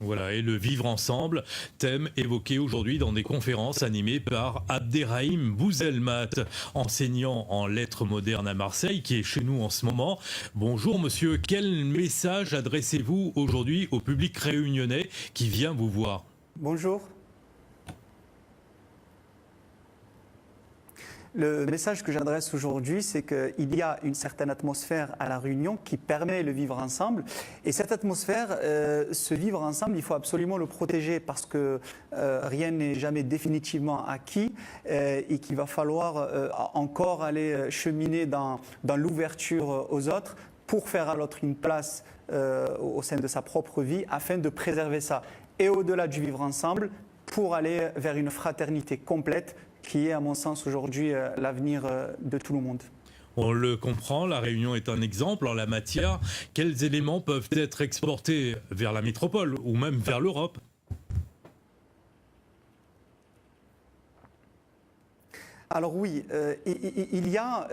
Voilà, et le vivre ensemble, thème évoqué aujourd'hui dans des conférences animées par Abderrahim Bouzelmat, enseignant en lettres modernes à Marseille, qui est chez nous en ce moment. Bonjour monsieur, quel message adressez-vous aujourd'hui au public réunionnais qui vient vous voir? Bonjour. Le message que j'adresse aujourd'hui, c'est qu'il y a une certaine atmosphère à la Réunion qui permet le vivre ensemble. Et cette atmosphère, ce vivre ensemble, il faut absolument le protéger parce que rien n'est jamais définitivement acquis et qu'il va falloir encore aller cheminer dans l'ouverture aux autres pour faire à l'autre une place au sein de sa propre vie afin de préserver ça. Et au-delà du vivre ensemble, pour aller vers une fraternité complète qui est, à mon sens, aujourd'hui l'avenir de tout le monde. On le comprend, la Réunion est un exemple en la matière. Quels éléments peuvent être exportés vers la métropole ou même vers l'Europe? Alors oui, il y a,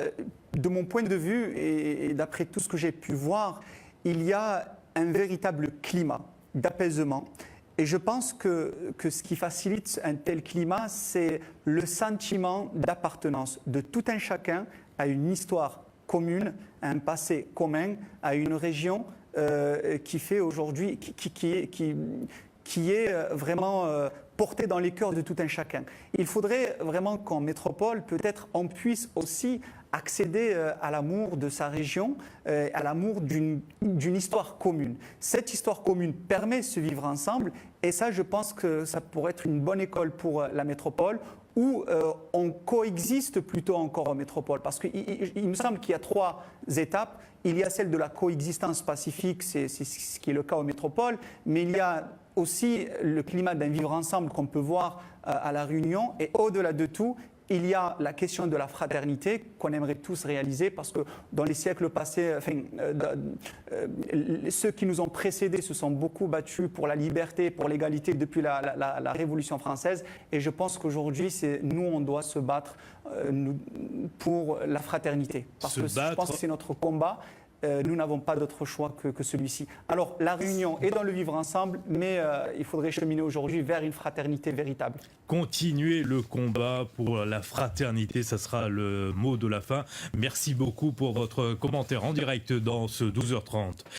de mon point de vue et d'après tout ce que j'ai pu voir, il y a un véritable climat d'apaisement. Et je pense que ce qui facilite un tel climat, c'est le sentiment d'appartenance de tout un chacun à une histoire commune, à un passé commun, à une région qui fait aujourd'hui, qui est vraiment portée dans les cœurs de tout un chacun. Il faudrait vraiment qu'en métropole, peut-être, on puisse aussi accéder à l'amour de sa région, à l'amour d'une histoire commune. Cette histoire commune permet ce vivre ensemble et ça, je pense que ça pourrait être une bonne école pour la métropole où on coexiste plutôt encore en métropole. Parce qu'il me semble qu'il y a 3 étapes. Il y a celle de la coexistence pacifique, c'est ce qui est le cas en métropole, mais il y a aussi le climat d'un vivre ensemble qu'on peut voir à La Réunion. Et au-delà de tout, il y a la question de la fraternité qu'on aimerait tous réaliser parce que dans les siècles passés, ceux qui nous ont précédés se sont beaucoup battus pour la liberté, pour l'égalité depuis la Révolution française. Et je pense qu'aujourd'hui, nous, on doit se battre pour la fraternité. Parce que je pense que c'est notre combat. Nous n'avons pas d'autre choix que celui-ci. Alors, la Réunion est dans le vivre ensemble, mais il faudrait cheminer aujourd'hui vers une fraternité véritable. Continuer le combat pour la fraternité, ça sera le mot de la fin. Merci beaucoup pour votre commentaire en direct dans ce 12h30.